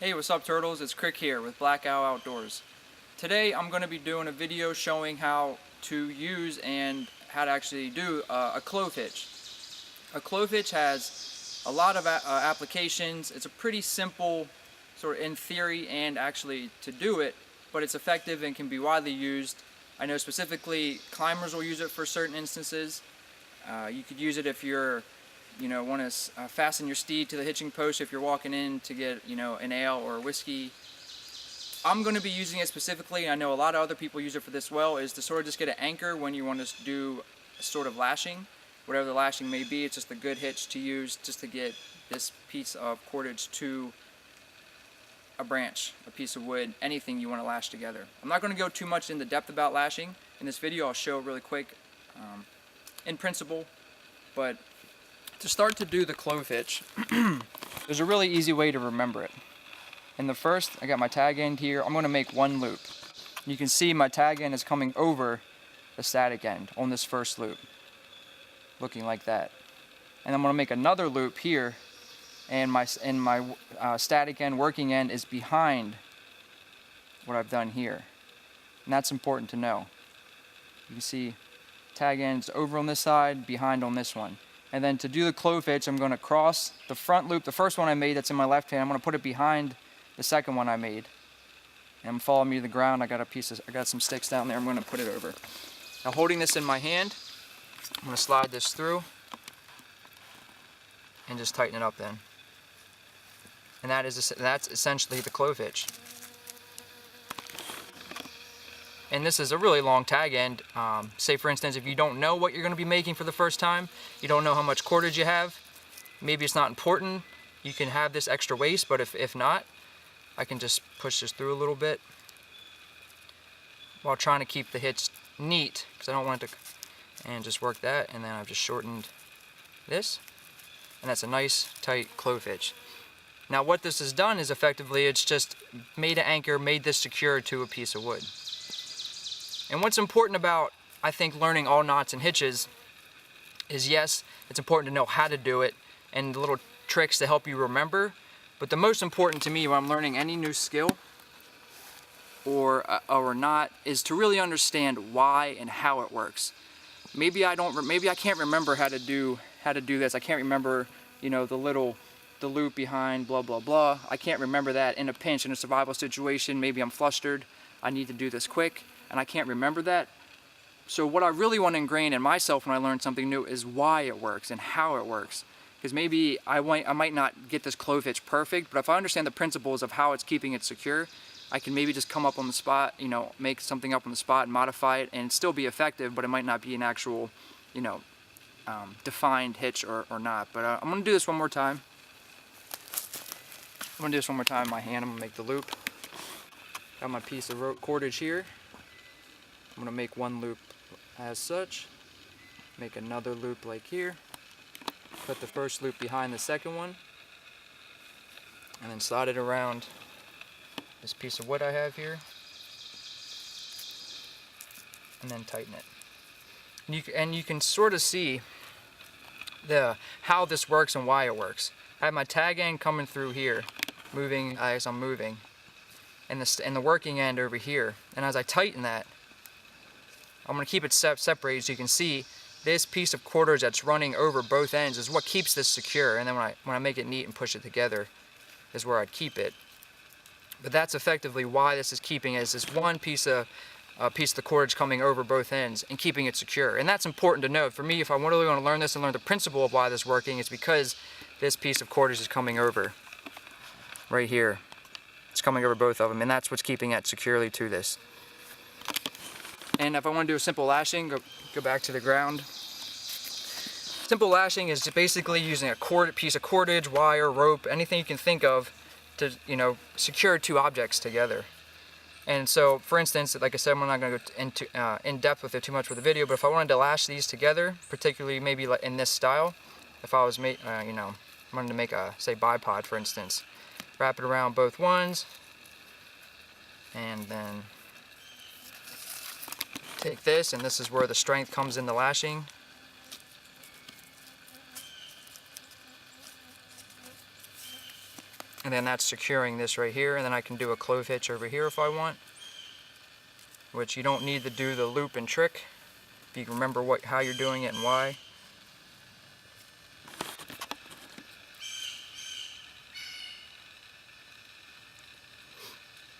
Hey, what's up turtles? It's Krik here with Black Owl Outdoors. Today I'm going to be doing a video showing how to use and how to actually do a clove hitch. A clove hitch has a lot of applications. It's a pretty simple sort of in theory and actually to do it, but it's effective and can be widely used. I know specifically climbers will use it for certain instances. You could use it if you're want to fasten your steed to the hitching post if you're walking in to get, an ale or a whiskey. I'm going to be using it specifically, I know a lot of other people use it for this well, is to sort of just get an anchor when you want to do a sort of lashing. Whatever the lashing may be, it's just a good hitch to use just to get this piece of cordage to a branch, a piece of wood, anything you want to lash together. I'm not going to go too much into depth about lashing. In this video I'll show really quick in principle, but to start to do the clove hitch, there's a really easy way to remember it. In the first, I got my tag end here. I'm going to make one loop. You can see my tag end is coming over the static end on this first loop, looking like that. And I'm going to make another loop here, and my static end, working end, is behind what I've done here. And that's important to know. You can see tag end's over on this side, behind on this one. And then to do the clove hitch, I'm going to cross the front loop, the first one I made that's in my left hand. I'm going to put it behind the second one I made. And I'm following me to the ground. I got some sticks down there. I'm going to put it over. Now, holding this in my hand, I'm going to slide this through and just tighten it up then. And that's essentially the clove hitch. And this is a really long tag end. Say for instance, if you don't know what you're going to be making for the first time, you don't know how much cordage you have, maybe it's not important, you can have this extra waste, but if not, I can just push this through a little bit while trying to keep the hitch neat, because I don't want it to, and just work that, and then I've just shortened this, and that's a nice tight clove hitch. Now what this has done is effectively, it's just made an anchor, made this secure to a piece of wood. And what's important about, I think, learning all knots and hitches is, yes, it's important to know how to do it and the little tricks to help you remember, but the most important to me when I'm learning any new skill or knot is to really understand why and how it works. Maybe I can't remember how to do this. I can't remember, the loop behind blah blah blah. I can't remember that in a pinch, in a survival situation. Maybe I'm flustered, I need to do this quick, and I can't remember that. So what I really want to ingrain in myself when I learn something new is why it works and how it works. Because maybe I might not get this clove hitch perfect, but if I understand the principles of how it's keeping it secure, I can maybe just come up on the spot, make something up on the spot and modify it and still be effective, but it might not be an actual, defined hitch or not. But I'm going to do this one more time. I'm going to do this one more time in my hand. I'm going to make the loop. Got my piece of rope cordage here. I'm going to make one loop as such, make another loop like here, put the first loop behind the second one, and then slide it around this piece of wood I have here, and then tighten it. And you can sort of see how this works and why it works. I have my tag end coming through here, moving as I'm moving, and the working end over here. And as I tighten that, I'm going to keep it separated so you can see this piece of cordage that's running over both ends is what keeps this secure. And then when I make it neat and push it together is where I'd keep it. But that's effectively why this is keeping it, is this one piece of the cordage coming over both ends and keeping it secure. And that's important to know. For me, if I really want to learn this and learn the principle of why this is working, it's because this piece of cordage is coming over right here. It's coming over both of them, and that's what's keeping it securely to this. And if I want to do a simple lashing, go back to the ground. Simple lashing is basically using a piece of cordage, wire, rope, anything you can think of to, secure two objects together. And so, for instance, like I said, I'm not going to go in depth with it too much with the video, but if I wanted to lash these together, particularly maybe in this style, if I was wanted to make a, say, bipod, for instance, wrap it around both ones, and then take this, and this is where the strength comes in the lashing. and then that's securing this right here, and then I can do a clove hitch over here if I want, which you don't need to do the loop and trick if you can remember how you're doing it and why.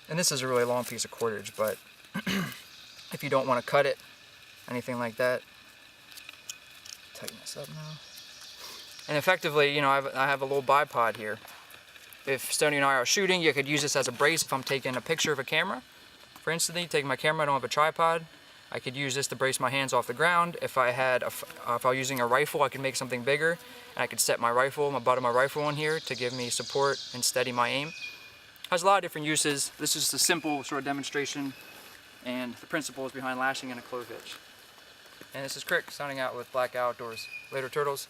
And this is a really long piece of cordage, but if you don't want to cut it, anything like that, tighten this up now. And effectively, you know, I have a little bipod here. If Stoney and I are shooting, you could use this as a brace if I'm taking a picture of a camera. For instance, taking my camera, I don't have a tripod. I could use this to brace my hands off the ground. If I was using a rifle, I could make something bigger, and I could set my butt of my rifle on here to give me support and steady my aim. Has a lot of different uses. This is just a simple sort of demonstration, and the principles behind lashing in a clove hitch. And this is Krik signing out with Black Outdoors. Later, turtles.